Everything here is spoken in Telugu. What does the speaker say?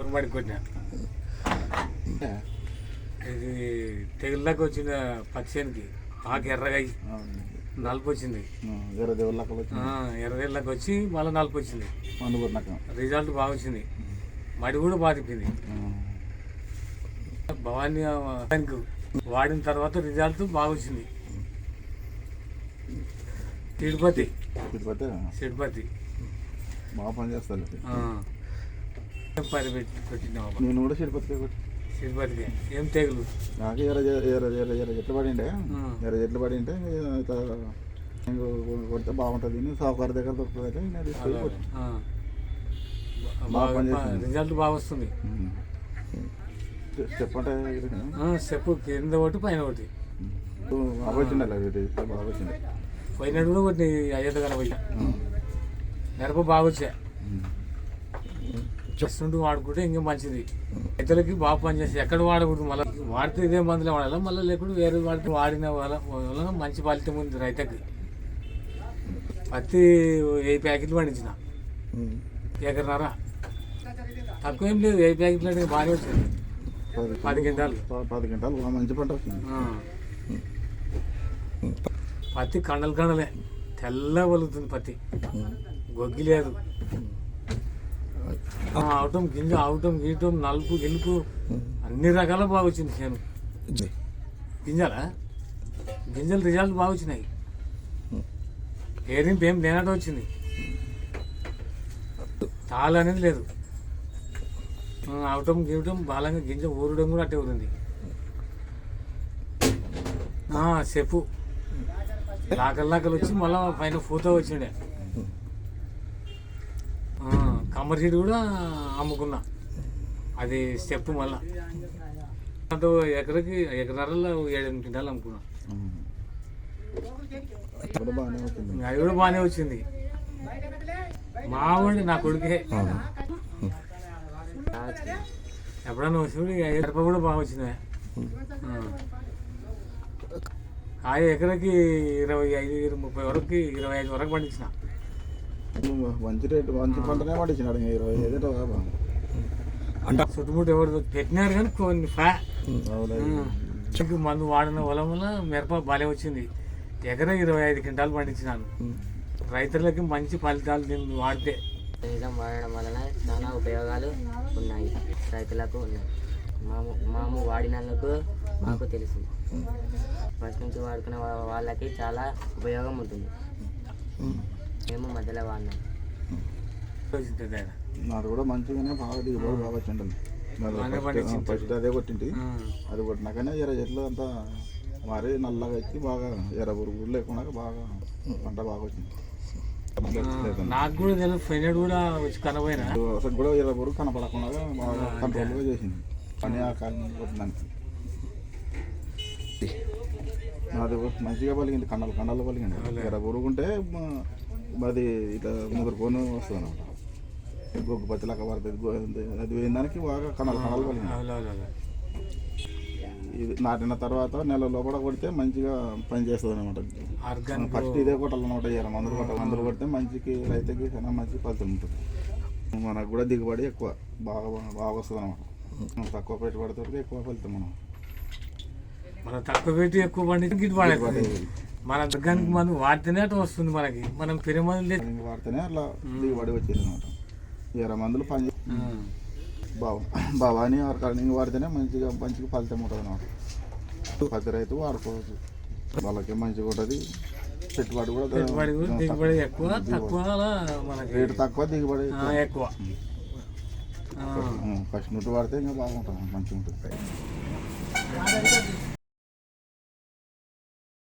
మురగబడి కొట్టినా. ఇది తెగుళ్ళకి వచ్చిన పచ్చనికి బాగా ఎర్రగా నలుపు వచ్చింది. ఎర్రదేళ్ళకి వచ్చి మళ్ళీ నలుపు వచ్చింది. రిజల్ట్ బాగా వచ్చింది. మడి కూడా బాగా తిప్పింది. భవానీ వాడిన తర్వాత రిజల్ట్ బాగా వచ్చింది. తిరుపతి బాగా పని చేస్తాను. పని పెట్టినా నేను కూడా తిరుపతికి ఏం తెగులు నాకు ఎర్ర చెట్లు పడిండే. ఎర్ర చెట్లు పడింటే కొడితే బాగుంటుంది. సాఫ్ట్వేర్ దగ్గర దొరుకుతుంది. రిజల్ట్ బాగా వస్తుంది. చెప్పంటే చెప్పు, కింద ఒకటి పైన ఒకటి బాగా వచ్చింది. బాగా వచ్చింది. పోయినట్టు కూడా ఒకటి అయ్యేది కనబోయా. మిరప బాగా వచ్చా. చేస్తుంటూ వాడుకుంటే ఇంకా మంచిది. రైతులకి బాగా పనిచేస్తుంది. ఎక్కడ వాడకూడదు. మళ్ళీ వాడితే ఇదే మందులే వాడాలి. మళ్ళీ లేకుండా వేరే వాడితే వాడిన వల్ల మంచి ఫలితం ఉంది రైతుకి. పత్తి 10 ప్యాకెట్లు పండించిన ఎకరన్నర. తక్కువ ఏం లేదు. 10 ప్యాకెట్లు అంటే బాగానే వచ్చింది. 10 క్వింటాలు మంచి పంట వచ్చింది. పత్తి కండలే తెల్ల వలుగుతుంది. పత్తి గొగ్గి లేదు. అవటం గింజ అవటం గీయటం నలుపు గెలుపు అన్ని రకాల బాగా వచ్చింది. చేను గింజలు రిజల్ట్ బాగా వచ్చినాయి. ఏరింపు ఏం లేనట్టు వచ్చింది. తాళ అనేది లేదు. అవటం గీయటం బాలంగా గింజ ఊరడం కూడా అట్టే ఊరింది. చెప్పు లాకలు వచ్చి మళ్ళీ పైన ఫోటో వచ్చిండే. కమ్మరి సీడ్ కూడా అమ్ముకున్నా. అది స్టెప్ మళ్ళా దాంతో ఎకరన్నరలో 7 క్వింటాలు అమ్ముకున్నా. అది కూడా బాగానే వచ్చింది. మావాడి నా కొడుకే ఎప్పుడన్నా వచ్చి ఎరప కూడా బాగా వచ్చింది. కాయ ఎకరకి 25-30 వరకు 25 వరకు పండించిన. మంచి రేటు మంచి పంటనే పండించినాడు. 25 అంటే చుట్టుముట్టు ఎవరు పెట్టినారు కానీ కొన్ని మందు వాడిన వల్ల మిరప బాగా వచ్చింది. ఎకర 25 క్వింటాలు పండించినాను. రైతులకి మంచి ఫలితాలు దీన్ని వాడితే. వాడడం వలన చాలా ఉపయోగాలు ఉన్నాయి. రైతులకు ఉన్నాయి. మాము వాడినందుకు మాకు తెలుసు. ఫస్ట్ నుంచి వాడుకునే వాళ్ళకి చాలా ఉపయోగం ఉంటుంది. మేము మధ్యలో వాడినాం. నాకు కూడా మంచిగానే బాగా దిగుబడి బాగా వచ్చింది. ఫస్ట్ అదే కొట్టింది. అది కొట్టినాకనే ఎర్ర చెట్లు అంతా మరీ నల్లగా వచ్చి బాగా ఎర్ర పురుగులు లేకుండా బాగా పంట బాగా వచ్చింది. నాకు కూడా తెలుసు. ఫైనల్ కూడా వచ్చి కనబోయినా అసలు కూడా ఎర్ర పురుగు కనపడకుండా బాగా కంట్రోల్గా చేసింది పని. ఆ కాలం కొట్టినానికి అది మంచిగా పలిగింది. కండలు పలిగింది. ఎర్ర పురుగు ఉంటే అది ఇట్లా ముదురుకొని వస్తుంది అన్నమాట. గొగ్గు పత్తిలాగా పడుతుంది. అది వేయడానికి బాగా కండలు పలిగింది. ఇది నాటిన తర్వాత నెల లోపల కొడితే మంచిగా పని చేస్తుంది అనమాట. ఫస్ట్ ఇదే కొట్టాలన్నమాట. మందులు కొడితే మంచికి రైతుకి చాలా మంచి ఫలితం ఉంటుంది. మనకు కూడా దిగుబడి ఎక్కువ బాగా వస్తుంది అనమాట. తక్కువ పెట్టుబడితో ఎక్కువ ఫలితం. మనం తక్కువ పెట్టి ఎక్కువ పండించి గిట్టుబాటు. మన దగ్గరికి మనం వాడితేనే అట్లా వస్తుంది మనకి. మనం పెరిగి మందులు వాడితేనే అట్లా దిగుబడి వచ్చేది అనమాట. 20 మందులు పని భవానీ ఆర్గానిక్ వాడితేనే మంచిగా ఫలితం ఉంటుంది అన్నమాట. ప్రతి రైతు వాడుకోవచ్చు. వాళ్ళకి మంచిగా ఉంటుంది. పెట్టుబడి కూడా దిగుబడి ఎక్కువ తక్కువ. రేటు తక్కువ దిగుబడి ఎక్కువ. ఫస్ట్ నుండి వాడితే ఇంకా బాగుంటుంది. మంచిగా ఉంటుంది.